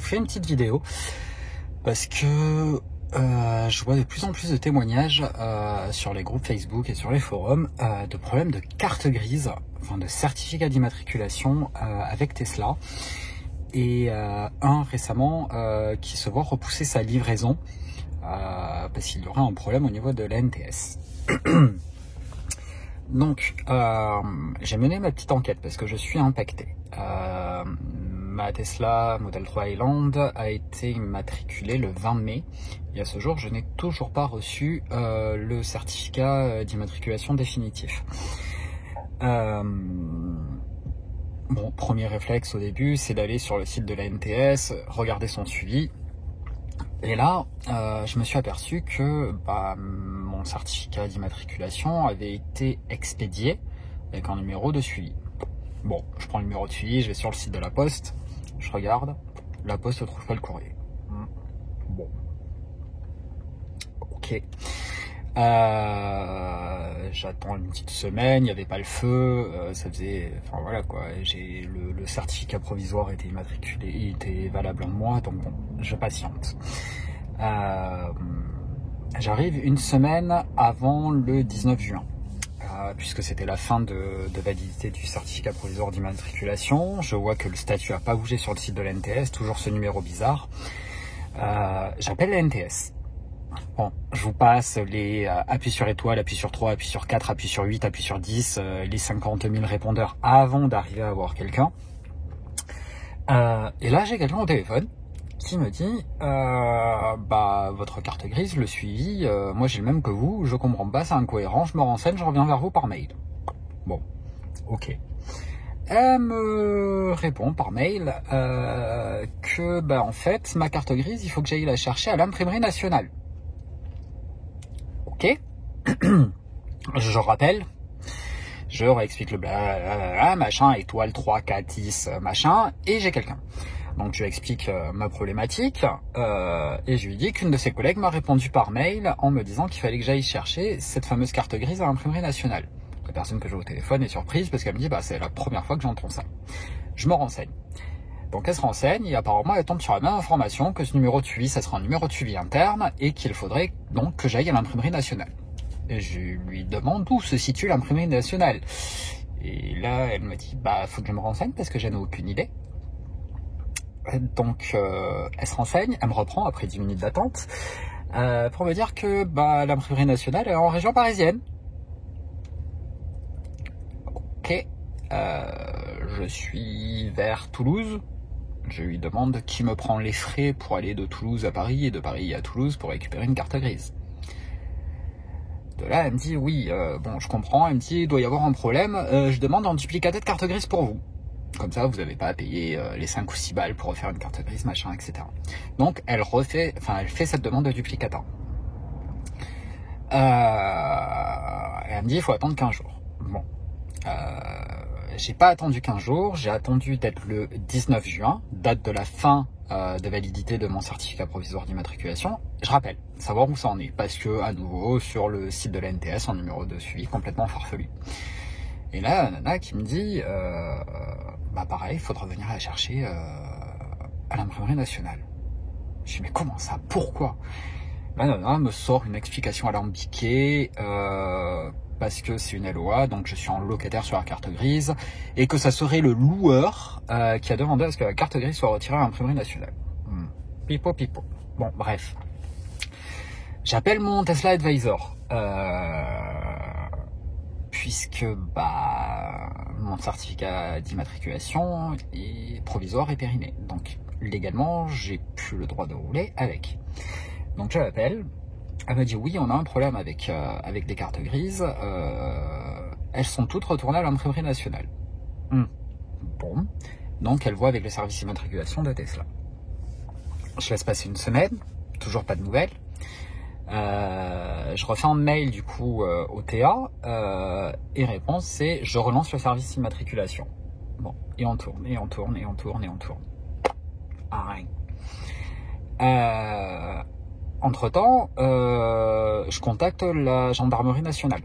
fais une petite vidéo parce que je vois de plus en plus de témoignages sur les groupes Facebook et sur les forums de problèmes de carte grise, enfin de certificat d'immatriculation avec Tesla. Et un récemment qui se voit repousser sa livraison parce qu'il y aurait un problème au niveau de la NTS. Donc, j'ai mené ma petite enquête parce que je suis impacté. Ma Tesla Model 3 Highland a été immatriculée le 20 mai. Et à ce jour, je n'ai toujours pas reçu le certificat d'immatriculation définitif. Bon, premier réflexe au début, c'est d'aller sur le site de la NTS, regarder son suivi. Et là, je me suis aperçu que mon certificat d'immatriculation avait été expédié avec un numéro de suivi. Bon, je prends le numéro de suivi, je vais sur le site de la Poste, je regarde, la Poste ne trouve pas le courrier. Bon, ok. J'attends une petite semaine, il n'y avait pas le feu, ça faisait, enfin voilà quoi, j'ai le certificat provisoire était immatriculé, il était valable un mois, donc bon, je patiente. J'arrive une semaine avant le 19 juin, puisque c'était la fin de validité du certificat provisoire d'immatriculation. Je vois que le statut n'a pas bougé sur le site de la NTS, toujours ce numéro bizarre. J'appelle la NTS. Bon, je vous passe les appuis sur étoile, appuis sur 3, appuis sur 4, appuis sur 8, appuis sur 10, les 50 000 répondeurs avant d'arriver à avoir quelqu'un. Et là, j'ai quelqu'un au téléphone qui me dit votre carte grise, le suivi, moi j'ai le même que vous, je comprends pas, c'est incohérent, je me renseigne, je reviens vers vous par mail. Bon, ok. Elle me répond par mail que en fait, ma carte grise, il faut que j'aille la chercher à l'imprimerie nationale. Ok. Je rappelle, je réexplique le blablabla, machin, étoile 3, 4, 10, machin, et j'ai quelqu'un. Donc je lui explique ma problématique, et je lui dis qu'une de ses collègues m'a répondu par mail en me disant qu'il fallait que j'aille chercher cette fameuse carte grise à l'imprimerie nationale. La personne que j'ai au téléphone est surprise parce qu'elle me dit c'est la première fois que j'entends ça. Je me renseigne. Donc elle se renseigne et apparemment elle tombe sur la même information que ce numéro de suivi, ça sera un numéro de suivi interne et qu'il faudrait donc que j'aille à l'imprimerie nationale. Et je lui demande où se situe l'imprimerie nationale. Et là elle me dit faut que je me renseigne parce que je n'ai aucune idée. Donc elle se renseigne, elle me reprend après 10 minutes d'attente pour me dire que l'imprimerie nationale est en région parisienne. Ok, je suis vers Toulouse. Je lui demande qui me prend les frais pour aller de Toulouse à Paris et de Paris à Toulouse pour récupérer une carte grise. De là, elle me dit oui, je comprends. Elle me dit il doit y avoir un problème. Je demande un duplicaté de carte grise pour vous. Comme ça, vous n'avez pas à payer les 5 ou 6 balles pour refaire une carte grise, machin, etc. Donc, elle fait cette demande de duplicata. Et elle me dit il faut attendre 15 jours. Bon. J'ai pas attendu 15 jours, j'ai attendu d'être le 19 juin, date de la fin de validité de mon certificat provisoire d'immatriculation. Je rappelle, savoir où ça en est, parce que à nouveau sur le site de la NTS, un numéro de suivi complètement farfelu. Et là, la nana qui me dit, pareil, il faudra venir la chercher à l'imprimerie nationale. Je dis mais comment ça, pourquoi? La nana me sort une explication alambiquée. Parce que c'est une LOA, donc je suis en locataire sur la carte grise, et que ça serait le loueur qui a demandé à ce que la carte grise soit retirée à l'imprimerie nationale. Pipo. Bon, bref. J'appelle mon Tesla Advisor, puisque mon certificat d'immatriculation est provisoire et périmé. Donc, légalement, j'ai plus le droit de rouler avec. Donc, je l'appelle. Elle me dit oui, on a un problème avec des cartes grises. Elles sont toutes retournées à l'imprimerie nationale. Bon, donc elle voit avec le service d'immatriculation de Tesla. Je laisse passer une semaine, toujours pas de nouvelles. Je refais un mail du coup au TA et réponse c'est je relance le service d'immatriculation. Bon, et on tourne. Rien. Entre-temps, je contacte la gendarmerie nationale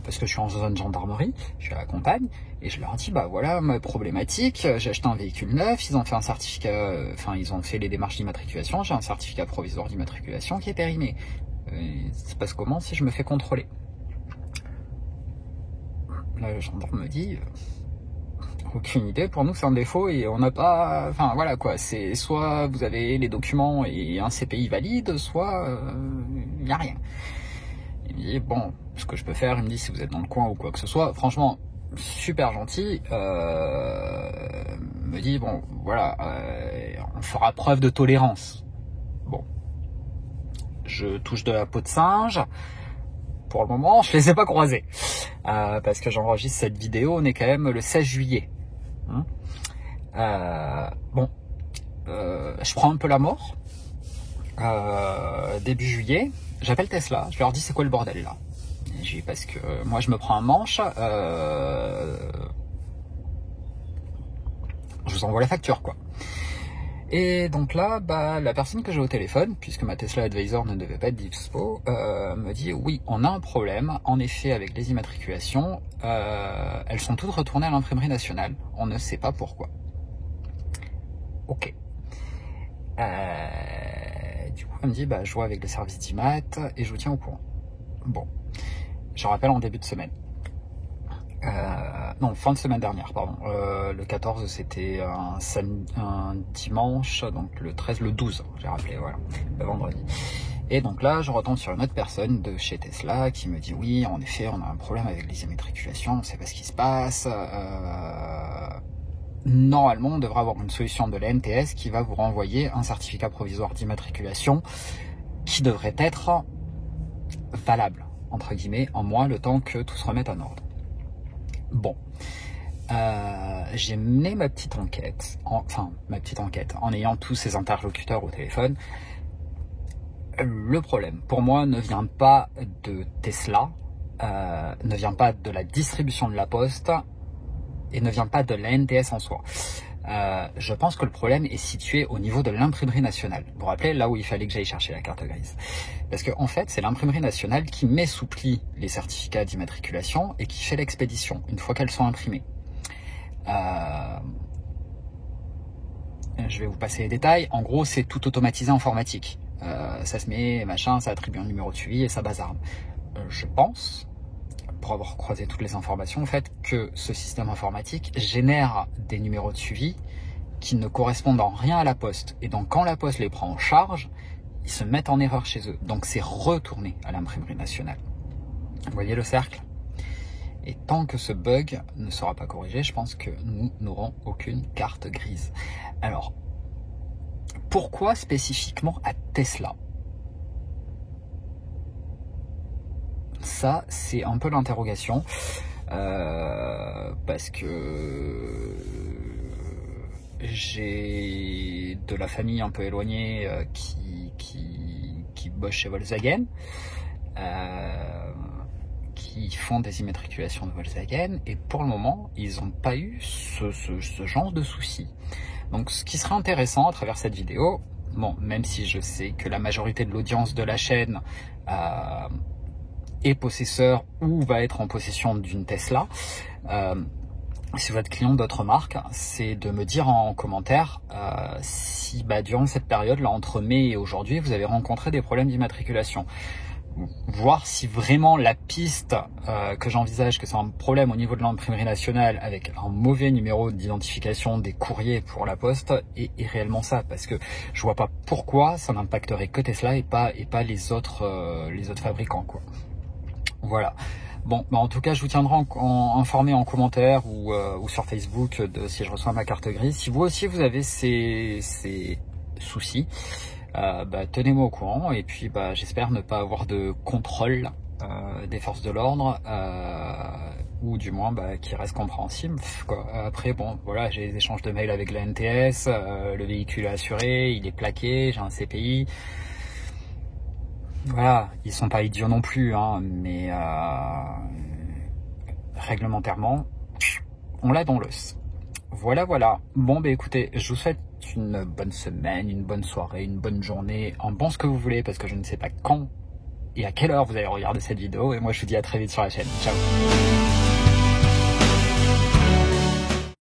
parce que je suis en zone gendarmerie, je suis à la campagne, et je leur dis, bah voilà ma problématique, j'ai acheté un véhicule neuf, ils ont fait un certificat, ils ont fait les démarches d'immatriculation, j'ai un certificat provisoire d'immatriculation qui est périmé. Ça se passe comment si je me fais contrôler? Là, le gendarme me dit, aucune idée, pour nous c'est un défaut et on n'a pas, voilà quoi, c'est soit vous avez les documents et un CPI valide, soit il n'y a rien. Il me dit, bon, ce que je peux faire, il me dit si vous êtes dans le coin ou quoi que ce soit, franchement, super gentil, me dit, bon, voilà, on fera preuve de tolérance. Bon, je touche de la peau de singe. Pour le moment, je les ai pas croisés. Parce que j'enregistre cette vidéo, on est quand même le 16 juillet. Je prends un peu la mort. Début juillet, j'appelle Tesla, je leur dis c'est quoi le bordel là? Parce que moi je me prends un manche, je vous envoie la facture quoi. Et donc là, la personne que j'ai au téléphone, puisque ma Tesla Advisor ne devait pas être dispo, me dit oui, on a un problème, en effet avec les immatriculations, elles sont toutes retournées à l'imprimerie nationale, on ne sait pas pourquoi. Ok. Du coup, elle me dit, je vois avec le service d'IMAT et je vous tiens au courant. Bon, je rappelle en début de semaine. Non, fin de semaine dernière, pardon. Le 14, c'était un dimanche, donc le 13, le 12, j'ai rappelé, voilà, le vendredi. Et donc là, je retombe sur une autre personne de chez Tesla qui me dit, oui, en effet, on a un problème avec les immatriculations, on ne sait pas ce qui se passe. Normalement, on devrait avoir une solution de l'ANTS qui va vous renvoyer un certificat provisoire d'immatriculation qui devrait être valable, entre guillemets, en moins le temps que tout se remette en ordre. Bon, j'ai mené ma petite enquête, en ayant tous ces interlocuteurs au téléphone. Le problème, pour moi, ne vient pas de Tesla, ne vient pas de la distribution de la poste, et ne vient pas de l'ANTS en soi. Je pense que le problème est situé au niveau de l'imprimerie nationale. Vous vous rappelez, là où il fallait que j'aille chercher la carte grise. Parce qu'en fait, c'est l'imprimerie nationale qui met sous pli les certificats d'immatriculation et qui fait l'expédition, une fois qu'elles sont imprimées. Je vais vous passer les détails. En gros, c'est tout automatisé informatique. Ça se met, machin, ça attribue un numéro de suivi et ça bazarde. Je pense, pour avoir croisé toutes les informations, en fait, que ce système informatique génère des numéros de suivi qui ne correspondent en rien à la poste. Et donc, quand la poste les prend en charge, ils se mettent en erreur chez eux. Donc, c'est retourné à l'imprimerie nationale. Vous voyez le cercle? Et tant que ce bug ne sera pas corrigé, je pense que nous n'aurons aucune carte grise. Alors, pourquoi spécifiquement à Tesla? Ça, c'est un peu l'interrogation, parce que j'ai de la famille un peu éloignée qui bosse chez Volkswagen, qui font des immatriculations de Volkswagen, et pour le moment, ils n'ont pas eu ce genre de soucis. Donc, ce qui serait intéressant à travers cette vidéo, bon, même si je sais que la majorité de l'audience de la chaîne est possesseur ou va être en possession d'une Tesla, si vous êtes client d'autres marques, c'est de me dire en commentaire si durant cette période, là entre mai et aujourd'hui, vous avez rencontré des problèmes d'immatriculation. Voir si vraiment la piste que j'envisage, que c'est un problème au niveau de l'imprimerie nationale avec un mauvais numéro d'identification des courriers pour la poste est réellement ça, parce que je vois pas pourquoi ça n'impacterait que Tesla et pas les autres fabricants, quoi. Voilà. Bon, en tout cas, je vous tiendrai informé en commentaire ou sur Facebook si je reçois ma carte grise. Si vous aussi vous avez ces soucis, tenez-moi au courant, et puis j'espère ne pas avoir de contrôle des forces de l'ordre, ou du moins qui reste compréhensible, quoi. Après, bon, voilà, j'ai des échanges de mails avec la NTS, le véhicule est assuré, il est plaqué, j'ai un CPI. Voilà, ils sont pas idiots non plus, hein, mais réglementairement, on l'a dans l'os. Voilà. Bon, écoutez, je vous souhaite une bonne semaine, une bonne soirée, une bonne journée, un bon ce que vous voulez, parce que je ne sais pas quand et à quelle heure vous allez regarder cette vidéo. Et moi, je vous dis à très vite sur la chaîne. Ciao.